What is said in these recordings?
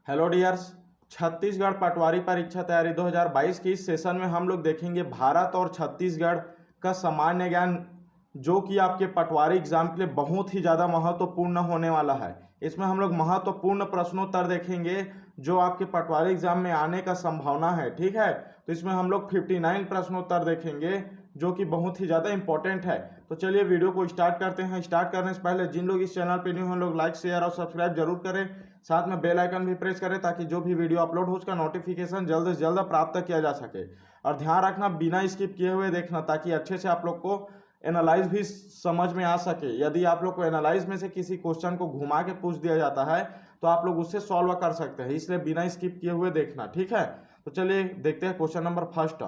Hello dears, Chhattisgarh पटवारी परीक्षा तैयारी 2022 की इस सेशन में हम लोग देखेंगे भारत और छत्तीसगढ़ का सामान्य ज्ञान, जो कि आपके पटवारी एग्जाम के लिए बहुत ही ज़्यादा महत्वपूर्ण होने वाला है। इसमें हम लोग महत्वपूर्ण प्रश्नोत्तर देखेंगे जो आपके पटवारी एग्जाम में आने का संभावना है। ठीक है, तो इसमें हम लोग 59 प्रश्नोत्तर देखेंगे जो कि बहुत ही ज़्यादा इंपॉर्टेंट है। तो चलिए वीडियो को स्टार्ट करते हैं। स्टार्ट करने से पहले जिन लोग इस चैनल पे न्यू हैं लोग लाइक शेयर और सब्सक्राइब जरूर करें, साथ में बेल आइकन भी प्रेस करें ताकि जो भी वीडियो अपलोड हो उसका नोटिफिकेशन जल्द से जल्द प्राप्त किया जा सके। और ध्यान रखना बिना स्किप किए हुए देखना ताकि अच्छे से आप लोग को एनालाइज भी समझ में आ सके। यदि आप लोग को एनालाइज में से किसी क्वेश्चन को घुमा के पूछ दिया जाता है तो आप लोग उससे सॉल्व कर सकते हैं, इसलिए बिना स्किप किए हुए देखना। ठीक है, तो चलिए देखते हैं क्वेश्चन नंबर फर्स्ट।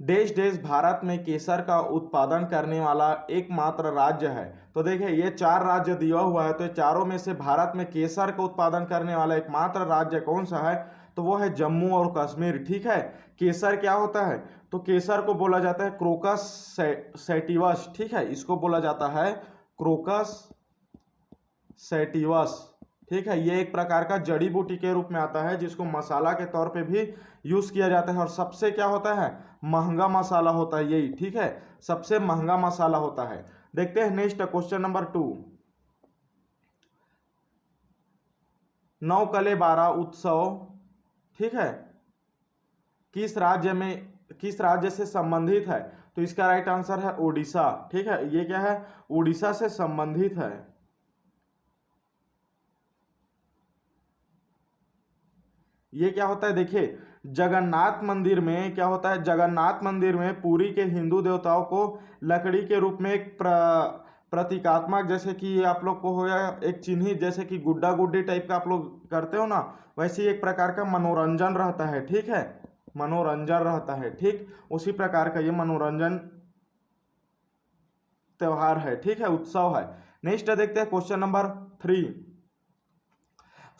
देश देश भारत में केसर का उत्पादन करने वाला एकमात्र राज्य है। तो देखिए ये 4 राज्य दिया हुआ है, तो चारों में से भारत में केसर का उत्पादन करने वाला एकमात्र राज्य कौन सा है? तो वो है जम्मू और कश्मीर। ठीक है, केसर क्या होता है? तो केसर को बोला जाता है क्रोकस सैटिवस। ठीक है, इसको बोला जाता है क्रोकस सैटिवस। ठीक है, ये एक प्रकार का जड़ी बूटी के रूप में आता है जिसको मसाला के तौर पे भी यूज किया जाता है और सबसे क्या होता है, महंगा मसाला होता है यही। ठीक है, सबसे महंगा मसाला होता है। देखते हैं नेक्स्ट क्वेश्चन नंबर 2। नौकले 12 उत्सव, ठीक है, किस राज्य से संबंधित है? तो इसका राइट आंसर है उड़ीसा। ठीक है, ये क्या है, उड़ीसा से संबंधित है। ये क्या होता है, देखिए जगन्नाथ मंदिर में क्या होता है, जगन्नाथ मंदिर में पुरी के हिंदू देवताओं को लकड़ी के रूप में एक प्रतीकात्मक, जैसे कि आप लोग को हो या एक चिन्हित, जैसे कि गुड्डा गुड्डी टाइप का आप लोग करते हो ना, वैसे ही एक प्रकार का मनोरंजन रहता है। ठीक है, मनोरंजन रहता है। ठीक, उसी प्रकार का ये मनोरंजन त्योहार है। ठीक है, उत्सव है। नेक्स्ट देखते हैं क्वेश्चन नंबर 3।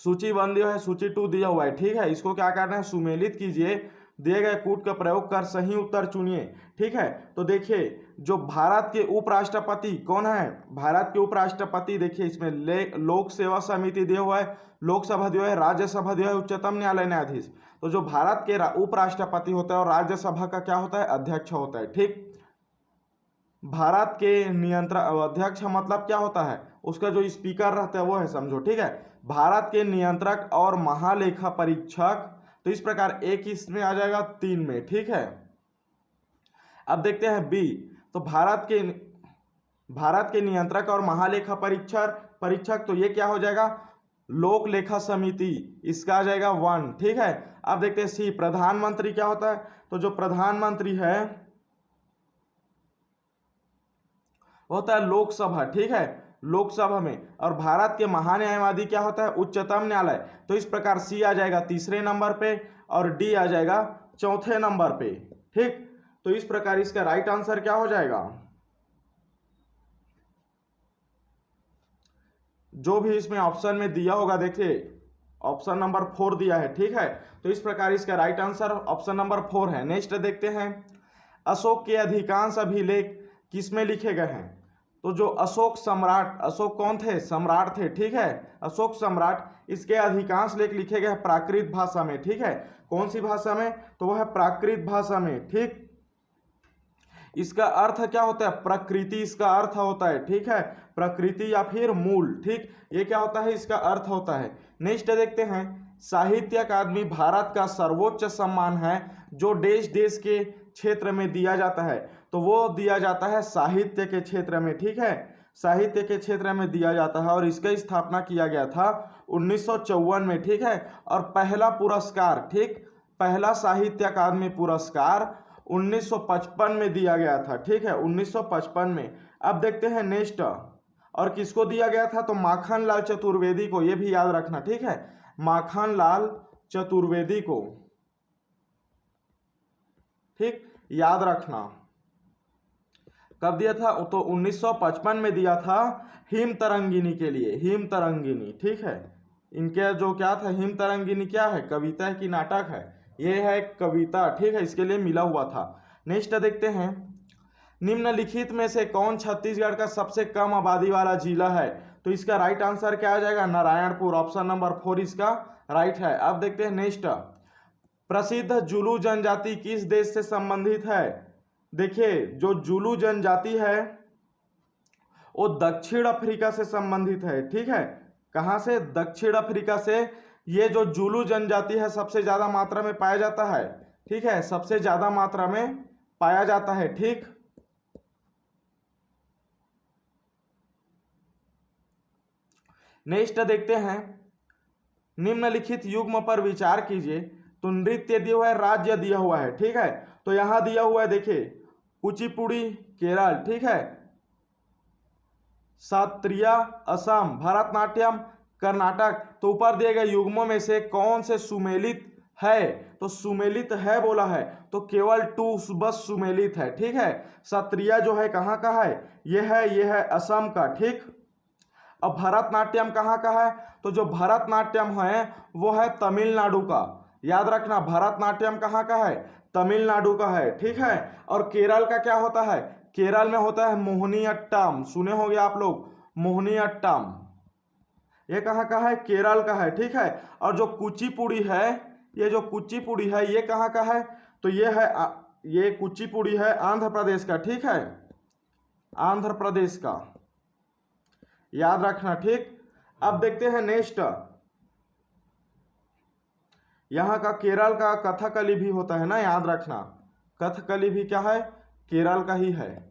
सूची 1 दिया है, सूची 2 दिया हुआ है। ठीक है, इसको क्या करना है, सुमेलित कीजिए, दिए गए कूट का प्रयोग कर सही उत्तर चुनिए। ठीक है, तो देखिए जो भारत के उपराष्ट्रपति कौन है, भारत के उपराष्ट्रपति देखिए इसमें लोक सेवा समिति दिया हुआ है, लोकसभा दिया है, राज्यसभा दिया है, उच्चतम न्यायालय न्यायाधीश। तो जो भारत के उपराष्ट्रपति होता है और राज्यसभा का क्या होता है, अध्यक्ष होता है। ठीक, भारत के नियंत्रण अध्यक्ष मतलब क्या होता है, उसका जो स्पीकर रहता है वो है, समझो। ठीक है, भारत के नियंत्रक और महालेखा परीक्षक, तो इस प्रकार एक इसमें आ जाएगा 3 में। ठीक है, अब देखते हैं बी। तो भारत के नियंत्रक और महालेखा परीक्षक तो ये क्या हो जाएगा, लोक लेखा समिति, इसका आ जाएगा 1। ठीक है, अब देखते हैं सी। प्रधानमंत्री क्या होता है? तो जो प्रधानमंत्री है वो होता है लोकसभा। ठीक है, लोकसभा में। और भारत के महान्यायवादी क्या होता है, उच्चतम न्यायालय। तो इस प्रकार सी आ जाएगा 3रे नंबर पे और डी आ जाएगा 4थे नंबर पे। ठीक, तो इस प्रकार इसका राइट आंसर क्या हो जाएगा, जो भी इसमें ऑप्शन में दिया होगा, देखिए ऑप्शन नंबर 4 दिया है। ठीक है, तो इस प्रकार इसका राइट आंसर ऑप्शन नंबर 4 है। नेक्स्ट देखते हैं, अशोक के अधिकांश अभिलेख किसमें लिखे गए हैं? तो जो अशोक सम्राट, अशोक कौन थे, सम्राट थे। ठीक है, अशोक सम्राट, इसके अधिकांश लेख लिखे गए प्राकृत भाषा में। ठीक है, कौन सी भाषा में? तो वह है प्राकृत भाषा में। ठीक, इसका अर्थ क्या होता है, प्रकृति इसका अर्थ होता है। ठीक है, प्रकृति या फिर मूल। ठीक, ये क्या होता है, इसका अर्थ होता है। नेक्स्ट देखते हैं, साहित्य अकादमी भारत का सर्वोच्च सम्मान है जो देश देश के क्षेत्र में दिया जाता है। तो वो दिया जाता है साहित्य के क्षेत्र में। ठीक है, साहित्य के क्षेत्र में दिया जाता है और इसका स्थापना किया गया था 1954 में। ठीक है, और पहला पुरस्कार, ठीक, पहला साहित्य अकादमी पुरस्कार 1955 में दिया गया था। ठीक है, 1955 में। अब देखते हैं नेक्स्ट, और किसको दिया गया था? तो माखनलाल चतुर्वेदी को, ये भी याद रखना। ठीक है, माखनलाल चतुर्वेदी को, ठीक, याद रखना। कब दिया था? तो 1955 में दिया था, हिम तरंगिनी के लिए, हिम तरंगिनी। ठीक है, इनके जो क्या था, हिम तरंगिनी क्या है, कविता है कि नाटक है? ये है कविता। ठीक है, इसके लिए मिला हुआ था। नेक्स्ट देखते हैं, निम्नलिखित में से कौन छत्तीसगढ़ का सबसे कम आबादी वाला जिला है? तो इसका राइट आंसर क्या आ जाएगा? नारायणपुर। ऑप्शन नंबर 4 इसका राइट है। अब देखते हैं नेक्स्ट, प्रसिद्ध जुलू जनजाति किस देश से संबंधित है? देखिए जो जुलू जनजाति है वो दक्षिण अफ्रीका से संबंधित है, ठीक है। कहां से? दक्षिण अफ्रीका से। ये जो जुलू जनजाति है सबसे ज्यादा मात्रा में पाया जाता है, ठीक है, सबसे ज्यादा मात्रा में पाया जाता है, ठीक। नेक्स्ट देखते हैं, निम्नलिखित युग्म पर विचार कीजिए। तो नृत्य दिया हुआ है, राज्य दिया हुआ है, ठीक है। तो यहां दिया हुआ है, देखिए कुचिपुड़ी केरल, ठीक है, सत्रिया असम, भरतनाट्यम कर्नाटक। तो ऊपर दिए गए युग्मों में से कौन से सुमेलित है? तो सुमेलित है बोला है, तो केवल 2 बस सुमेलित है, ठीक है। सत्रिया जो है कहाँ का है? ये है असम का, ठीक। अब भरतनाट्यम कहाँ का है? तो जो भरतनाट्यम है वो है तमिलनाडु का। याद रखना, भरतनाट्यम कहाँ का है? तमिलनाडु का है, ठीक है। और केरल का क्या होता है? केरल में होता है मोहिनीअट्टम, सुने होंगे आप लोग, मोहिनीअट्टम। ये कहाँ का है? केरल का है, ठीक है। और जो कुचिपुड़ी है, ये जो कुचिपुड़ी है ये कहाँ का है? तो ये कुचिपुड़ी है आंध्र प्रदेश का, ठीक है, आंध्र प्रदेश का, याद रखना, ठीक। अब देखते हैं नेक्स्ट, यहाँ का केरल का कथकली भी होता है ना, याद रखना, कथकली भी क्या है? केरल का ही है।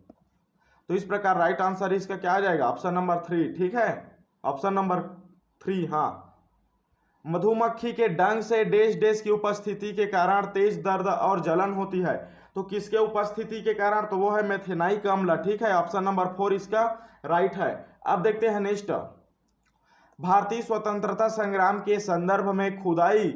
तो इस प्रकार राइट आंसर इसका क्या आ जाएगा? ऑप्शन नंबर 3, ठीक है, ऑप्शन नंबर 3। हाँ, मधुमक्खी के डंक से डैश डैश की उपस्थिति के कारण तेज दर्द और जलन होती है। तो किसके उपस्थिति के कारण? तो वो है मेथेनाइक अम्ल, ठीक है, ऑप्शन नंबर 4 इसका राइट है। अब देखते हैं नेक्स्ट, भारतीय स्वतंत्रता संग्राम के संदर्भ में खुदाई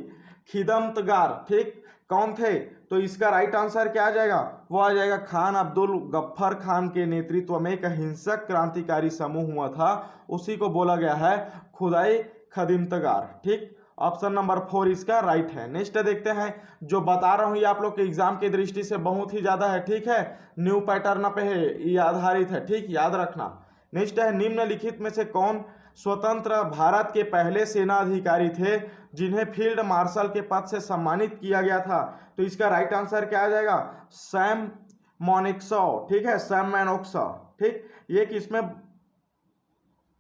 खिदमतगार, ठीक, कौन थे? तो इसका राइट आंसर क्या आ जाएगा? वो आ जाएगा खान अब्दुल गफ्फर खान के नेतृत्व में एक हिंसक क्रांतिकारी समूह हुआ था, उसी को बोला गया है खुदाई खिदमतगार, ठीक। ऑप्शन नंबर 4 इसका राइट है। नेक्स्ट देखते हैं, जो बता रहा हूं ये आप लोग के एग्जाम की दृष्टि से बहुत ही ज्यादा है, ठीक है, न्यू पैटर्न पे है ये आधारित है, ठीक, याद रखना। नेक्स्ट है, निम्नलिखित में से कौन स्वतंत्र भारत के पहले सेना अधिकारी थे जिन्हें फील्ड मार्शल के पद से सम्मानित किया गया था? तो इसका राइट आंसर क्या आ जाएगा? सैम मोनिक्सो, ठीक है, सैम मैनोक्सो, ठीक। ये किसमें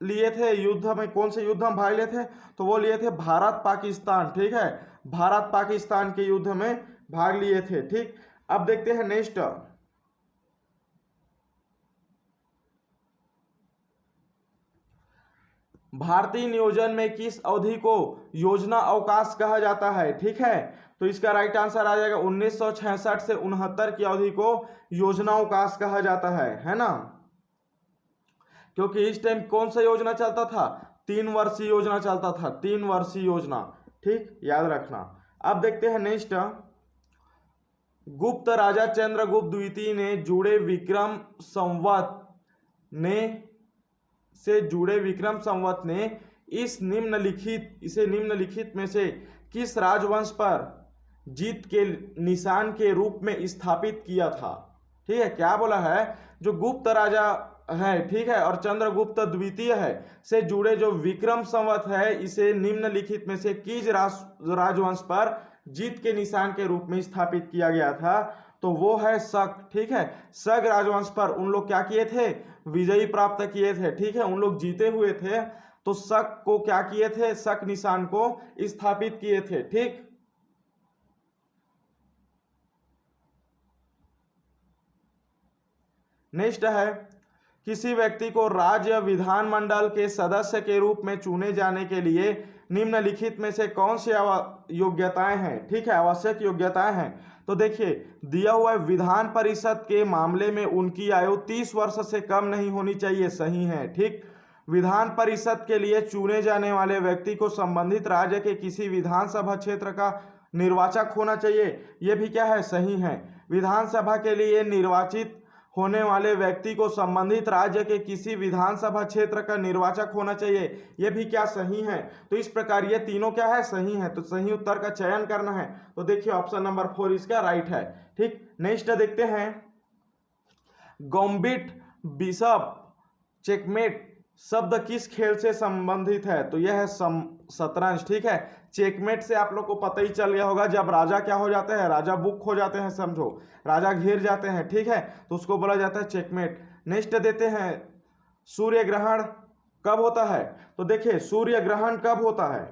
लिए थे? युद्ध में, कौन से युद्ध में भाग लिए थे? तो वो लिए थे भारत पाकिस्तान, ठीक है, भारत पाकिस्तान के युद्ध में भाग लिए थे, ठीक। अब देखते हैं नेक्स्ट, भारतीय नियोजन में किस अवधि को योजना अवकाश कहा जाता है? ठीक है, तो इसका राइट आंसर आ जाएगा 1966 से 69 की अवधि को योजना अवकाश कहा जाता है ना, क्योंकि इस टाइम कौन सा योजना चलता था? 3 वर्षीय योजना चलता था, 3 वर्षीय योजना, ठीक, याद रखना। अब देखते हैं नेक्स्ट, गुप्त राजा चंद्रगुप्त द्वितीय ने जुड़े विक्रम संवत ने इसे निम्नलिखित में से किस राजवंश पर जीत के निशान के रूप में स्थापित किया था? ठीक है, क्या बोला है? जो गुप्त राजा है, ठीक है, और चंद्रगुप्त द्वितीय है से जुड़े जो विक्रम संवत है, इसे निम्नलिखित में से किस राजवंश पर जीत के निशान के रूप में स्थापित किया गया था? तो वो है शक, ठीक है, शक राजवंश पर उन लोग क्या किए थे? विजयी प्राप्त किए थे, ठीक है, उन लोग जीते हुए थे, तो शक को क्या किए थे? शक निशान को स्थापित किए थे, ठीक। नेक्स्ट है, किसी व्यक्ति को राज्य विधानमंडल के सदस्य के रूप में चुने जाने के लिए निम्नलिखित में से कौन सी योग्यताएं हैं? ठीक है, आवश्यक योग्यताएं हैं। तो देखिए, दिया हुआ विधान परिषद के मामले में उनकी आयु 30 वर्ष से कम नहीं होनी चाहिए, सही है, ठीक। विधान परिषद के लिए चुने जाने वाले व्यक्ति को संबंधित राज्य के किसी विधानसभा क्षेत्र का निर्वाचक होना चाहिए, यह भी क्या है? सही है। विधानसभा के लिए निर्वाचित होने वाले व्यक्ति को संबंधित राज्य के किसी विधानसभा क्षेत्र का निर्वाचक होना चाहिए, यह भी क्या? सही है। तो इस प्रकार ये तीनों क्या है? सही है। तो सही उत्तर का चयन करना है, तो देखिए ऑप्शन नंबर 4 इसका राइट है, ठीक। नेक्स्ट देखते हैं, गॉम्बिट बिशप चेकमेट शब्द किस खेल से संबंधित है? तो यह है शतरंज। ठीक है, चेकमेट से आप लोग को पता ही चल गया होगा, जब राजा क्या हो जाते हैं, राजा बुक हो जाते हैं, समझो राजा घिर जाते हैं। ठीक है, तो उसको बोला जाता है चेकमेट। नेक्स्ट देते हैं, सूर्य ग्रहण कब होता है? तो देखिए सूर्य ग्रहण कब होता है?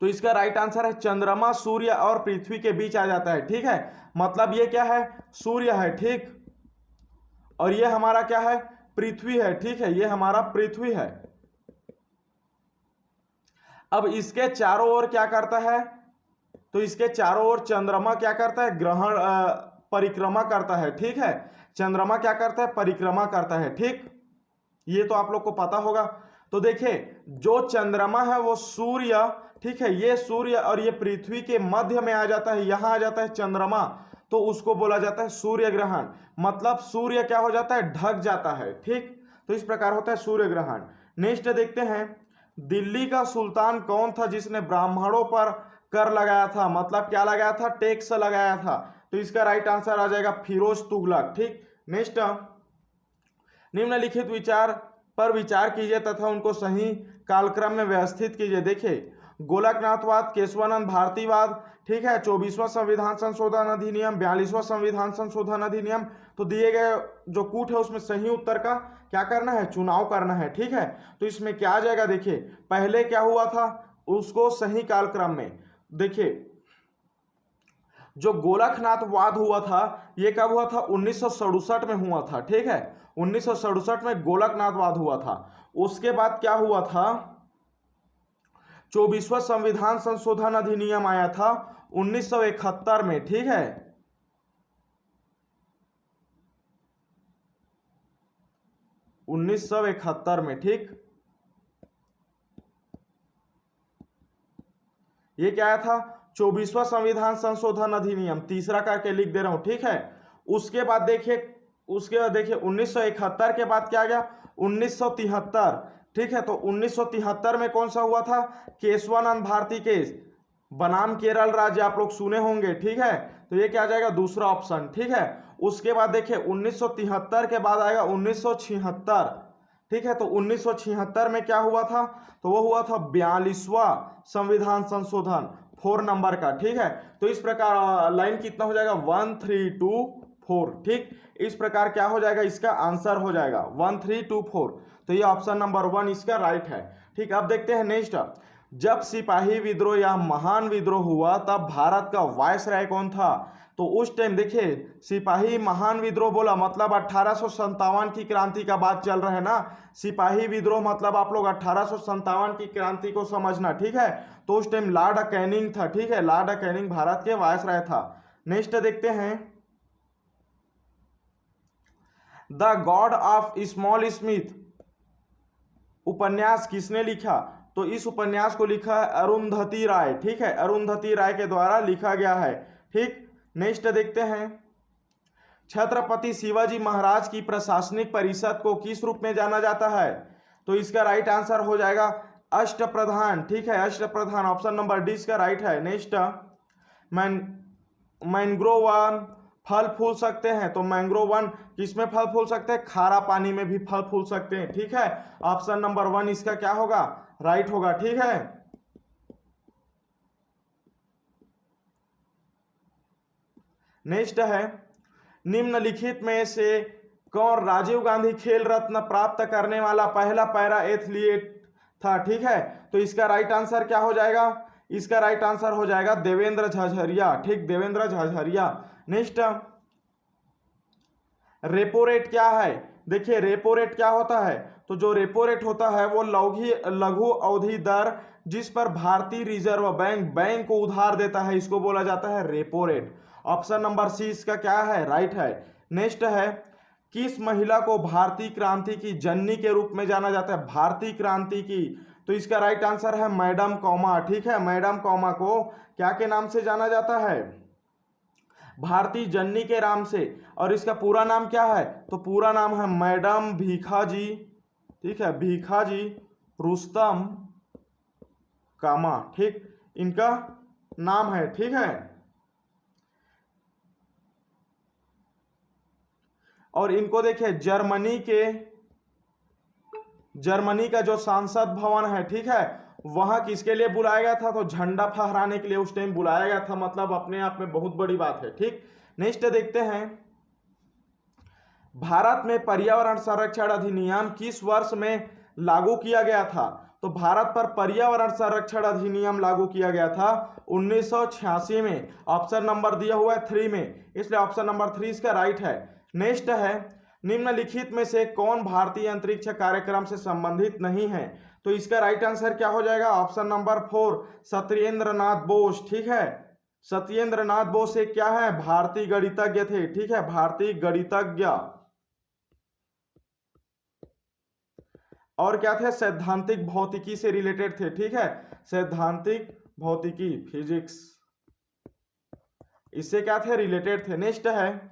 तो इसका राइट आंसर है चंद्रमा सूर्य और पृथ्वी के बीच आ जाता है। ठीक है, मतलब ये क्या है, सूर्य है, ठीक, और ये हमारा क्या है, पृथ्वी है। ठीक है, ये हमारा पृथ्वी है। अब इसके चारों ओर क्या करता है? तो इसके चारों ओर चंद्रमा क्या करता है, ग्रहण परिक्रमा करता है। ठीक है, चंद्रमा क्या करता है, परिक्रमा करता है। ठीक, ये तो आप लोग को पता होगा। तो देखिए जो चंद्रमा है वो सूर्य, ठीक है, ये सूर्य और ये पृथ्वी के मध्य में आ जाता है, यहां आ जाता है चंद्रमा, तो उसको बोला जाता है सूर्य ग्रहण। मतलब सूर्य क्या हो जाता है, ढक जाता है। ठीक, तो इस प्रकार होता है सूर्य ग्रहण। नेक्स्ट देखते हैं, दिल्ली का सुल्तान कौन था जिसने ब्राह्मणों पर कर लगाया था? मतलब क्या लगाया था, टैक्स लगाया था। तो इसका राइट आंसर आ जाएगा फिरोज तुगलक। ठीक, नेक्स्ट, निम्नलिखित विचार पर विचार कीजिए तथा उनको सही कालक्रम में व्यवस्थित कीजिए। देखिए गोलकनाथवाद, केशवानंद भारतीवाद, ठीक है, 24वां संविधान संशोधन अधिनियम, 42वां संविधान संशोधन अधिनियम। तो दिए गए जो कूट है उसमें सही उत्तर का क्या करना है, चुनाव करना है। ठीक है, तो इसमें क्या आ जाएगा, देखिए पहले क्या हुआ था, उसको सही कालक्रम में। देखिए जो गोलकनाथवाद हुआ था ये कब हुआ था, 1967 में हुआ था। ठीक है, 1967 में गोलकनाथवाद हुआ था। उसके बाद क्या हुआ था, 24वां संविधान संशोधन अधिनियम आया था 1971 में। ठीक है, 1971 में। ठीक, ये क्या आया था, 24वां संविधान संशोधन अधिनियम, तीसरा करके लिख दे रहा हूं। ठीक है, उसके बाद देखिए 1971 के बाद क्या आ गया, 1973। ठीक है, तो 1973 में कौन सा हुआ था, केशवानंद भारती केस, बनाम केरल राज्य, आप लोग सुने होंगे। ठीक है, तो ये क्या आ जाएगा, दूसरा ऑप्शन। ठीक है, उसके बाद देखिए 1973 के बाद आएगा 1976। ठीक है, तो 1976 में क्या हुआ था, तो वो हुआ था 42वां संविधान संशोधन, 4 नंबर का। ठीक है, तो इस प्रकार लाइन कितना हो जाएगा, 1 3 2 4। ठीक, इस प्रकार क्या हो जाएगा, इसका आंसर हो जाएगा 1 3 2 4। तो ये ऑप्शन नंबर 1 इसका राइट है। ठीक, अब देखते हैं नेक्स्ट, जब सिपाही विद्रोह या महान विद्रोह हुआ तब भारत का वायसराय कौन था? तो उस टाइम देखिए सिपाही महान विद्रोह बोला मतलब 1857 की क्रांति का बात चल रहा है ना। सिपाही विद्रोह मतलब आप लोग 1857 की क्रांति को समझना। ठीक है, तो उस टाइम लॉर्ड कैनिंग था। ठीक है, लॉर्ड कैनिंग भारत के वायसराय था। नेक्स्ट देखते हैं, the God of small Smith उपन्यास किसने लिखा? तो इस उपन्यास को लिखा है अरुंधति राय। ठीक है, अरुंधति राय के द्वारा लिखा गया है। ठीक, नेक्स्ट देखते हैं, छत्रपति शिवाजी महाराज की प्रशासनिक परिषद को किस रूप में जाना जाता है? तो इसका राइट आंसर हो जाएगा अष्टप्रधान। ठीक है, अष्टप्रधान, ऑप्शन नंबर डी इसका राइट है। नेक्स्ट, मैंग्रोव वन फल फूल सकते हैं? तो मैंग्रोव वन किसमें फल फूल सकते हैं, खारा पानी में भी फल फूल सकते हैं। ठीक है, ऑप्शन नंबर 1 इसका क्या होगा, राइट होगा। ठीक है, नेक्स्ट है, निम्नलिखित में से कौन राजीव गांधी खेल रत्न प्राप्त करने वाला पहला पैरा एथलीट था? ठीक है, तो इसका राइट आंसर क्या हो जाएगा, इसका राइट आंसर हो जाएगा देवेंद्र झाझरिया। ठीक, Devendra Jhajharia. Next, repo rate क्या है? देखिए रेपो रेट क्या होता है, तो जो रेपो रेट होता है वो लघु अवधि दर जिस पर भारतीय रिजर्व बैंक को उधार देता है, इसको बोला जाता है repo rate. Option number C इसका क्या है, राइट है। नेक्स्ट है, किस महिला को भारतीय क्रांति की जननी के रूप में जाना जाता है? भारतीय क्रांति की, तो इसका राइट आंसर है मैडम कॉमा। ठीक है, मैडम कॉमा को क्या के नाम से जाना जाता है, भारतीय जननी के नाम से। और इसका पूरा नाम क्या है, तो पूरा नाम है मैडम भीखाजी। ठीक है, भीखाजी रुस्तम कामा। ठीक, इनका नाम है। ठीक है, और इनको देखिए जर्मनी के जर्मनी का जो संसद भवन है, ठीक है, वहां किसके लिए बुलाया गया था? तो झंडा फहराने के लिए उस टाइम बुलाया गया था, मतलब अपने आप में बहुत बड़ी बात है। ठीक, नेक्स्ट देखते हैं, भारत में पर्यावरण संरक्षण अधिनियम किस वर्ष में लागू किया गया था? तो भारत पर पर्यावरण संरक्षण अधिनियम लागू किया गया था 1986 में। ऑप्शन नंबर दिया हुआ है 3 में, इसलिए ऑप्शन नंबर 3 इसका राइट है। नेक्स्ट है, निम्नलिखित में से कौन भारतीय अंतरिक्ष कार्यक्रम से संबंधित नहीं है? तो इसका राइट आंसर क्या हो जाएगा? Option number 4 Satyendra Nath Bose. ठीक है, सत्येंद्र नाथ बोस एक क्या है? भारतीय गणितज्ञ थे। ठीक है, भारतीय गणितज्ञ। और क्या थे? सैद्धांतिक भौतिकी से रिलेटेड थे। ठीक है, सैद्धांतिक भौतिकी, फिजिक्स, इससे क्या थे? रिलेटेड थे। नेक्स्ट है,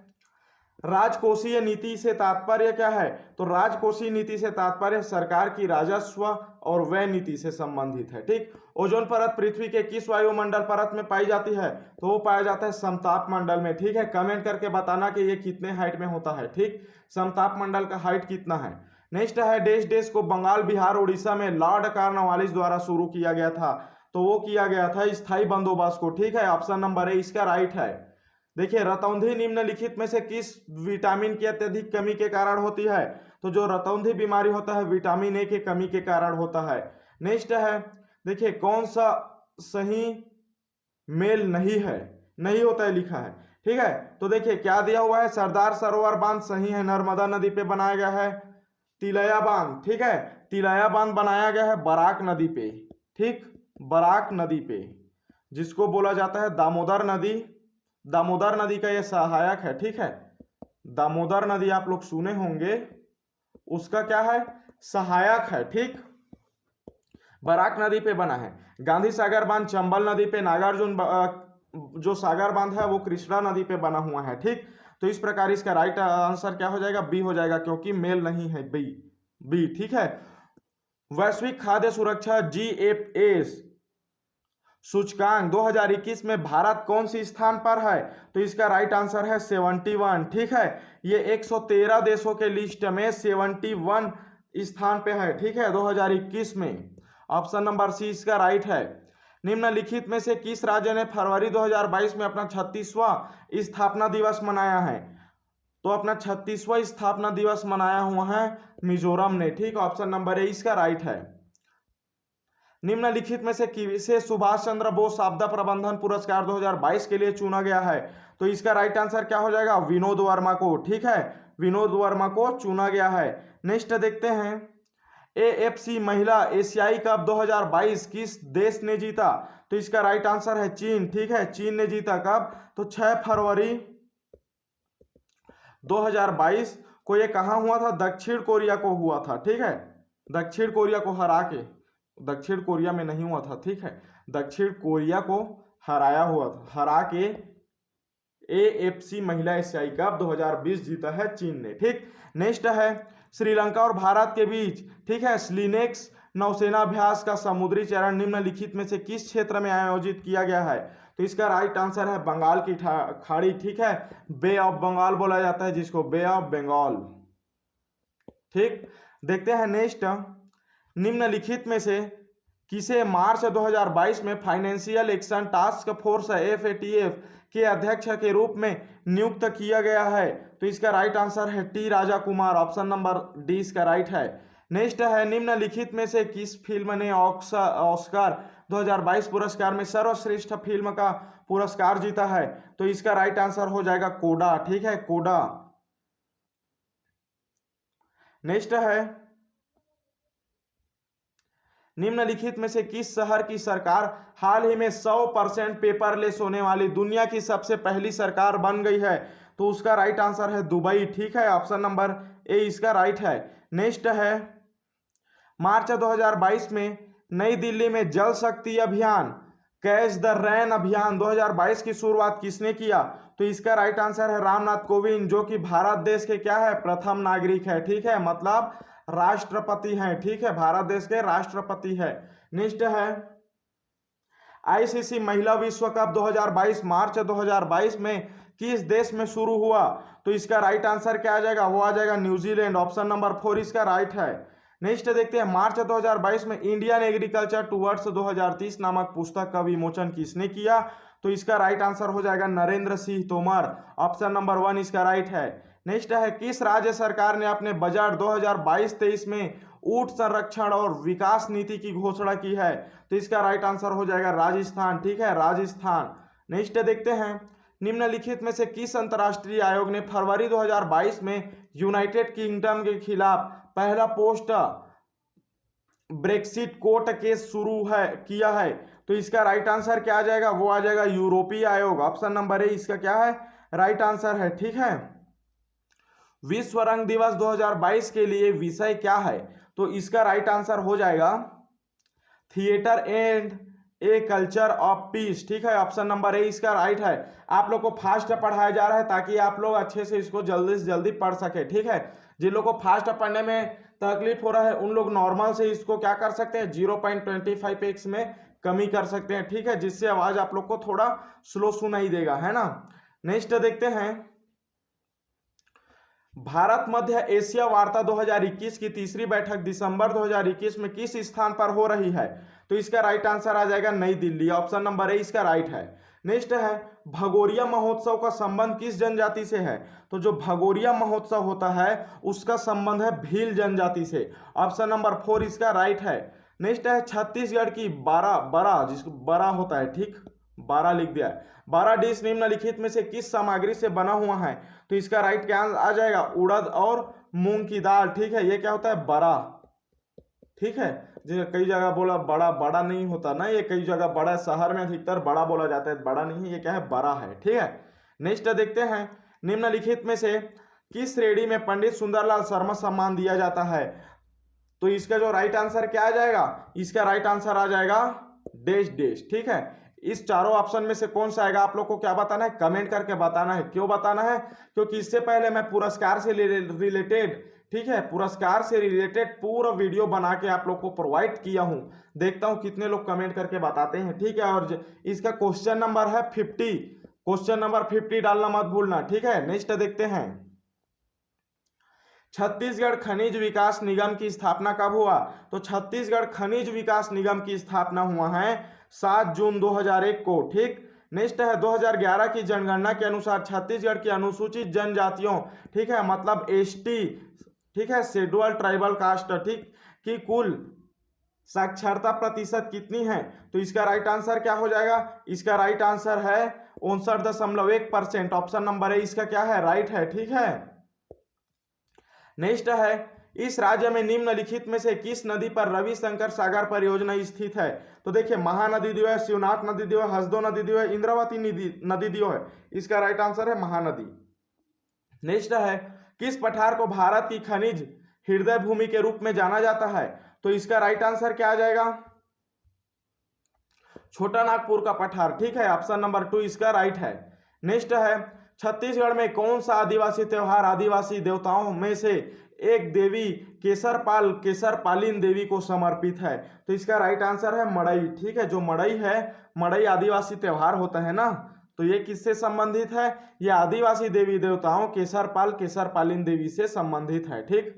राजकोषीय नीति से तात्पर्य क्या है? तो राजकोषीय नीति से तात्पर्य सरकार की राजस्व और व्यय नीति से संबंधित है। ठीक, ओजोन परत पृथ्वी के किस वायुमंडल परत में पाई जाती है? तो वो पाया जाता है समताप मंडल में। ठीक है, कमेंट करके बताना कि ये कितने हाइट में होता है। ठीक, समताप मंडल का हाइट कितना है। नेक्स्ट है, देश देश को बंगाल, बिहार, उड़ीसा में लॉर्ड कॉर्नवालिस द्वारा शुरू किया गया था। तो वो किया गया था स्थायी बंदोबस्त को। ठीक है, ऑप्शन नंबर ए इसका राइट है। देखिए, रतौंधी निम्नलिखित में से किस विटामिन की अत्यधिक कमी के कारण होती है? तो जो रतौंधी बीमारी होता है विटामिन ए के कमी के कारण होता है। नेक्स्ट है, देखिए, कौन सा सही मेल नहीं है? नहीं होता है लिखा है। ठीक है, तो देखिए क्या दिया हुआ है, सरदार सरोवर बांध सही है, नर्मदा नदी पे बनाया गया है। तिलैया बांध, ठीक है, तिलैया बांध बनाया गया है बराक नदी पे। ठीक, बराक नदी पे, जिसको बोला जाता है दामोदर नदी। दामोदर नदी का ये सहायक है। ठीक है, दामोदर नदी आप लोग सुने होंगे, उसका क्या है? सहायक है। ठीक, बराक नदी पे बना है। गांधी सागर बांध चंबल नदी पे, नागार्जुन जो सागर बांध है वो कृष्णा नदी पे बना हुआ है। ठीक, तो इस प्रकार इसका राइट आंसर क्या हो जाएगा? बी हो जाएगा, क्योंकि मेल नहीं है। B, B. ठीक है, वैश्विक खाद्य सुरक्षा GFS सूचकांक 2021 में भारत कौन सी स्थान पर है? तो इसका राइट आंसर है 71। ठीक है, ये 113 देशों के लिस्ट में 71 स्थान पे है। ठीक है, 2021 में। ऑप्शन नंबर सी इसका राइट है। निम्नलिखित में से किस राज्य ने फरवरी 2022 में अपना 36वां स्थापना दिवस मनाया है? तो अपना 36वां स्थापना दिवस मनाया हुआ है मिजोरम ने। ठीक, ऑप्शन नंबर ए इसका राइट है। निम्नलिखित में से किसे सुभाष चंद्र बोस आपदा प्रबंधन पुरस्कार 2022 के लिए चुना गया है? तो इसका राइट आंसर क्या हो जाएगा? विनोद वर्मा को। ठीक है, विनोद वर्मा को चुना गया है। नेक्स्ट देखते हैं, AFC महिला एशियाई कप 2022 किस देश ने जीता? तो इसका राइट आंसर है चीन। ठीक है, चीन ने जीता। कब? तो 6 फरवरी 2022 को ये कहाँ हुआ था? दक्षिण कोरिया को हुआ था। ठीक है, दक्षिण कोरिया को हरा के, दक्षिण कोरिया में नहीं हुआ था। ठीक है, दक्षिण कोरिया को हराया हुआ था, हरा के AFC महिला एशियाई कप 2020 जीता है चीन ने। ठीक, नेक्स्ट है, श्रीलंका और भारत के बीच, ठीक है, स्लिनेक्स नौसेना अभ्यास का समुद्री चरण निम्नलिखित में से किस क्षेत्र में आयोजित किया गया है? तो इसका राइट आंसर है बंगाल की खाड़ी। ठीक है, बे ऑफ बंगाल बोला जाता है जिसको, बे ऑफ बंगाल। ठीक, देखते हैं नेक्स्ट, निम्नलिखित में से किसे मार्च 2022 में financial action task force FATF के अध्यक्ष के रूप में नियुक्त किया गया है? तो इसका राइट आंसर है T Raja Kumar. Option number D इसका राइट है। नेक्स्ट है, निम्नलिखित में से किस फिल्म ने ऑस्कर 2022 पुरस्कार में सर्वश्रेष्ठ फिल्म का पुरस्कार जीता है? तो इसका राइट आंसर हो जाएगा कोडा। ठीक है, कोडा। नेक्स्ट है, निम्नलिखित में से किस शहर की सरकार हाल ही में 100% पेपरलेस होने वाली दुनिया की सबसे पहली सरकार बन गई है? तो उसका राइट आंसर है दुबई। ठीक है, ऑप्शन नंबर ए इसका राइट है। नेक्स्ट है, मार्च 2022 में नई दिल्ली में जल शक्ति अभियान कैच द रैन अभियान 2022 की शुरुआत किसने किया? तो इसका राइट आंसर है रामनाथ कोविंद, जो कि भारत देश के क्या है? प्रथम नागरिक है। ठीक है, मतलब राष्ट्रपति हैं। ठीक है, भारत देश के राष्ट्रपति है। नेक्स्ट है, ICC महिला विश्व कप 2022 मार्च 2022 में किस देश में शुरू हुआ? तो इसका राइट आंसर क्या आ जाएगा? वो आ जाएगा न्यूजीलैंड। ऑप्शन नंबर 4 इसका राइट है। नेक्स्ट देखते हैं मार्च 2022 में इंडियन एग्रीकल्चर टुवर्ड्स 2030 नामक पुस्तक का विमोचन किसने किया? तो इसका राइट आंसर हो जाएगा नरेंद्र सिंह तोमर। ऑप्शन नंबर 1 इसका राइट है। नेक्स्ट है किस राज्य सरकार ने अपने बजट 2022-23 में ऊंट संरक्षण और विकास नीति की घोषणा की है? तो इसका राइट आंसर हो जाएगा राजस्थान। ठीक है, राजस्थान। नेक्स्ट देखते हैं निम्नलिखित में से किस अंतर्राष्ट्रीय आयोग ने फरवरी 2022 में यूनाइटेड किंगडम के खिलाफ पहला पोस्ट ब्रेक्सिट कोर्ट केस शुरू किया है? तो इसका राइट आंसर क्या आ जाएगा? वो आ जाएगा यूरोपीय आयोग। ऑप्शन नंबर ए इसका क्या है? राइट आंसर है। ठीक है, विश्व रंग दिवस 2022 के लिए विषय क्या है? तो इसका राइट आंसर हो जाएगा theatre and a culture of peace. ठीक है, ऑप्शन नंबर ए इसका राइट है। आप लोग को फास्ट पढ़ाया जा रहा है ताकि आप लोग अच्छे से इसको जल्दी से जल्दी पढ़ सके। ठीक है, जिन लोग को फास्ट पढ़ने में तकलीफ हो रहा है उन लोग नॉर्मल से इसको क्या कर सकते हैं 0.25x में कमी कर सकते हैं। ठीक है, जिससे आवाज आप लोग को थोड़ा स्लो सुनाई देगा, है ना। नेक्स्ट देखते हैं भारत मध्य एशिया वार्ता 2021 की तीसरी बैठक दिसंबर 2021 में किस स्थान पर हो रही है? तो इसका राइट आंसर आ जाएगा नई दिल्ली। ऑप्शन नंबर ए इसका राइट है। नेक्स्ट है भगोरिया महोत्सव का संबंध किस जनजाति से है? तो जो भगोरिया महोत्सव होता है उसका संबंध है भील जनजाति से। ऑप्शन नंबर 4 इसका राइट है। नेक्स्ट है छत्तीसगढ़ की बारह जिसको बड़ा होता है, ठीक, 12 लिख दिया है। 12 डिश निम्नलिखित में से किस सामग्री से बना हुआ है? तो इसका राइट क्या आ जाएगा? उड़द और मूंग की दाल। ठीक है, ये क्या होता है? बड़ा। ठीक है, जैसे कई जगह बोला बड़ा नहीं होता ना, ये कई जगह बड़ा, शहर में अधिकतर बड़ा बोला जाता है, बड़ा नहीं, ये क्या है? बड़ा है। ठीक है, नेक्स्ट देखते हैं निम्नलिखित में से किस श्रेणी में पंडित सुंदरलाल शर्मा सम्मान दिया जाता है? तो इसका जो राइट आंसर क्या आ जाएगा? इसका राइट आंसर आ जाएगा डैश। ठीक है, इस चारों ऑप्शन में से कौन सा आएगा आप लोग को क्या बताना है? कमेंट करके बताना है। क्यों बताना है? क्योंकि इससे पहले मैं पुरस्कार से रिलेटेड, ठीक है, पुरस्कार से रिलेटेड पूरा वीडियो बना के आप लोग को प्रोवाइड किया हूं। देखता हूं कितने लोग कमेंट करके बताते हैं। ठीक है, और इसका क्वेश्चन नंबर है 50। क्वेश्चन नंबर 50 डालना मत भूलना। ठीक है, नेक्स्ट देखते हैं छत्तीसगढ़ खनिज विकास निगम की स्थापना कब हुआ? तो छत्तीसगढ़ खनिज विकास निगम की स्थापना हुआ है 7 जून 2001 को। ठीक, नेक्स्ट है 2011 की जनगणना के अनुसार छत्तीसगढ़ की अनुसूचित जनजातियों, ठीक है, मतलब एसटी, ठीक है, शेड्यूल्ड ट्राइबल कास्ट, ठीक, की कुल साक्षरता प्रतिशत कितनी है? तो इसका राइट आंसर क्या हो जाएगा? इसका राइट आंसर है 59.1%। ऑप्शन नंबर ए इसका क्या है? राइट है। ठीक है, नेक्स्ट है इस राज्य में निम्नलिखित में से किस नदी पर रविशंकर सागर परियोजना स्थित है? तो देखिए महानदी द्वीप है, शिवनाथ नदी द्वीप है, हसदो नदी द्वीप है, इंद्रावती नदी द्वीप है। इसका राइट आंसर है महानदी। नेक्स्ट है किस पठार को भारत की खनिज हृदय भूमि के रूप में जाना जाता है? तो इसका राइट आंसर क्या आ जाएगा? छोटा नागपुर का पठार। ठीक है, ऑप्शन नंबर 2 इसका राइट है। नेक्स्ट है छत्तीसगढ़ में कौन सा आदिवासी त्योहार आदिवासी देवताओं में से एक देवी केसरपालिन देवी को समर्पित है? तो इसका राइट आंसर है मड़ई। ठीक है, जो मड़ई है, मड़ई आदिवासी त्योहार होता है ना, तो ये किससे संबंधित है? ये आदिवासी देवी देवताओं केसरपालिन देवी से संबंधित है। ठीक,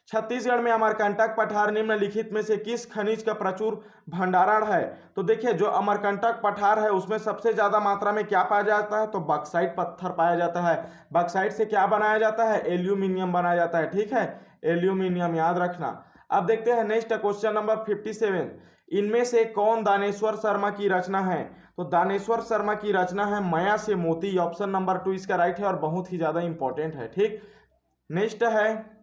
छत्तीसगढ़ में अमरकंटक पठार निम्नलिखित में से किस खनिज का प्रचुर भंडारण है? तो देखिए जो अमरकंटक पठार है उसमें सबसे ज्यादा मात्रा में क्या पाया जाता है? तो बक्साइट पत्थर पाया जाता है। बक्साइट से क्या बनाया जाता है? एल्यूमिनियम बनाया जाता है। ठीक है, एल्यूमिनियम याद रखना। अब देखते हैं नेक्स्ट क्वेश्चन नंबर 57। इनमें से कौन दानेश्वर शर्मा की रचना है? तो दानेश्वर शर्मा की रचना है माया से मोती। ऑप्शन नंबर 2 इसका राइट है और बहुत ही ज्यादा इंपॉर्टेंट है। ठीक, नेक्स्ट है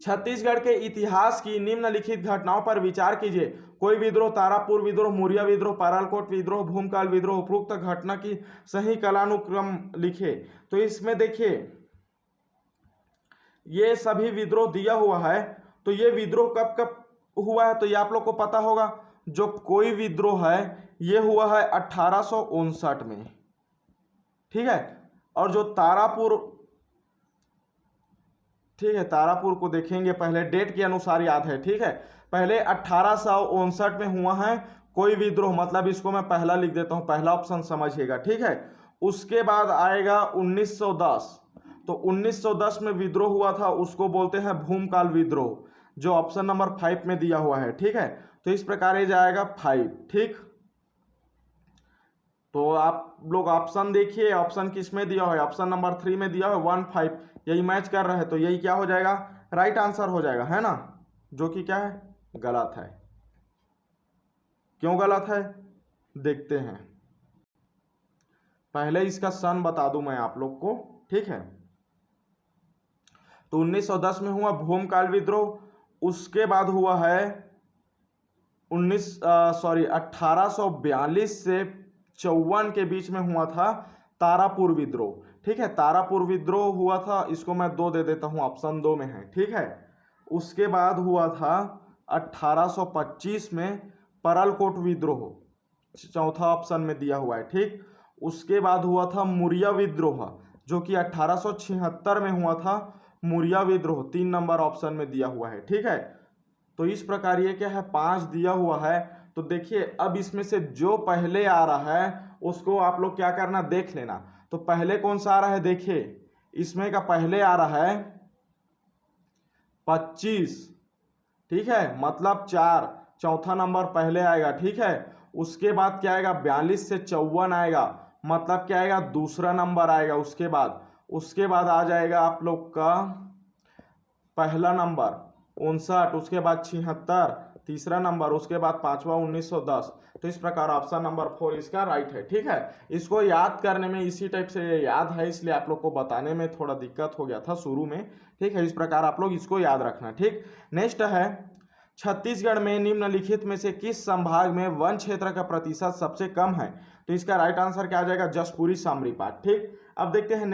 छत्तीसगढ़ के इतिहास की निम्नलिखित घटनाओं पर विचार कीजिए। कोई विद्रोह, तारापुर विद्रोह, मौर्य विद्रोह, पारालकोट विद्रोह, भूमकाल विद्रोह, उपरोक्त घटना की सही कालानुक्रम लिखे। तो इसमें देखिए ये सभी विद्रोह दिया हुआ है। तो ये विद्रोह कब कब हुआ है? तो ये आप लोग को पता होगा। जो कोई विद्रोह है ये हुआ है 1859 में। ठीक है, और जो तारापुर, ठीक है, तारापुर को देखेंगे पहले, डेट के अनुसार याद है। ठीक है, पहले 1859 में हुआ है कोई विद्रोह, मतलब इसको मैं पहला लिख देता हूं, पहला ऑप्शन समझिएगा। ठीक है, उसके बाद आएगा 1910। तो 1910 में विद्रोह हुआ था उसको बोलते हैं भूमकाल विद्रोह, जो ऑप्शन नंबर 5 में दिया हुआ है। ठीक है, तो इस प्रकार ये जाएगा 5। ठीक, तो आप लोग ऑप्शन देखिए, ऑप्शन किस में दिया हुआ है, ऑप्शन नंबर 3 में दिया हुआ है 1 5, यही मैच कर रहे हैं, तो यही क्या हो जाएगा, राइट आंसर हो जाएगा, है ना, जो कि क्या है, गलत है। क्यों गलत है देखते हैं, पहले इसका सन बता दूं मैं आप लोग को। ठीक है, तो 1910 में हुआ भूमकाल विद्रोह, उसके बाद हुआ है 1842 से 54 के बीच में हुआ था तारापुर विद्रोह। ठीक है, तारापुर विद्रोह हुआ था, इसको मैं 2 दे देता हूं, ऑप्शन 2 में है। ठीक है, उसके बाद हुआ था 1825 में परलकोट विद्रोह, चौथा ऑप्शन में दिया हुआ है। ठीक, उसके बाद हुआ था मुरिया विद्रोह, जो कि 1876 में हुआ था मुरिया विद्रोह, 3 नंबर ऑप्शन में दिया हुआ है। ठीक है, तो इस प्रकार ये क्या है, 5 दिया हुआ है। तो देखिए अब इसमें से जो पहले आ रहा है उसको आप लोग क्या करना, देख लेना। तो पहले कौन सा आ रहा है, देखिए इसमें का पहले आ रहा है 25। ठीक है, मतलब 4, चौथा नंबर पहले आएगा। ठीक है, उसके बाद क्या आएगा, 42 से 54 आएगा, मतलब क्या आएगा, दूसरा नंबर आएगा। उसके बाद आ जाएगा आप लोग का पहला नंबर 59, उसके बाद 76 तीसरा नंबर, उसके बाद पांचवा 1910। तो इस प्रकार ऑप्शन नंबर 4 इसका राइट है। ठीक है, इसको याद करने में इसी टाइप से ये याद है, इसलिए आप लोग को बताने में थोड़ा दिक्कत हो गया था शुरू में। ठीक है, इस प्रकार आप लोग इसको याद रखना। ठीक, नेक्स्ट है, छत्तीसगढ़ में निम्नलिखित में से किस संभाग में वन क्षेत्र का प्रतिशत सबसे कम है। तो इसका राइट आंसर क्या आ जाएगा, जशपुरी सामरीपाट। ठीक, अब देखते हैं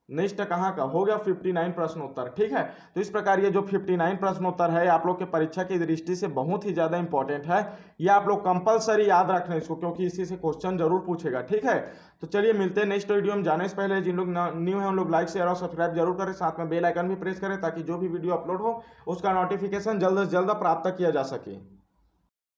नेक्स्ट कहाँ का हो गया, 59 प्रश्न उत्तर। ठीक है, तो इस प्रकार ये जो 59 प्रश्न उत्तर है आप लोग के परीक्षा की दृष्टि से बहुत ही ज्यादा इंपॉर्टेंट है, ये आप लोग कंपलसरी याद रखना इसको, क्योंकि इसी से क्वेश्चन जरूर पूछेगा। ठीक है, तो चलिए मिलते हैं नेक्स्ट वीडियो में। जाने से पहले जिन लोग न्यू है उन लोग लाइक शेयर और सब्सक्राइब जरूर करें, साथ में बेल आइकन भी प्रेस करें ताकि जो भी वीडियो अपलोड हो उसका नोटिफिकेशन जल्द से जल्द प्राप्त किया जा सके।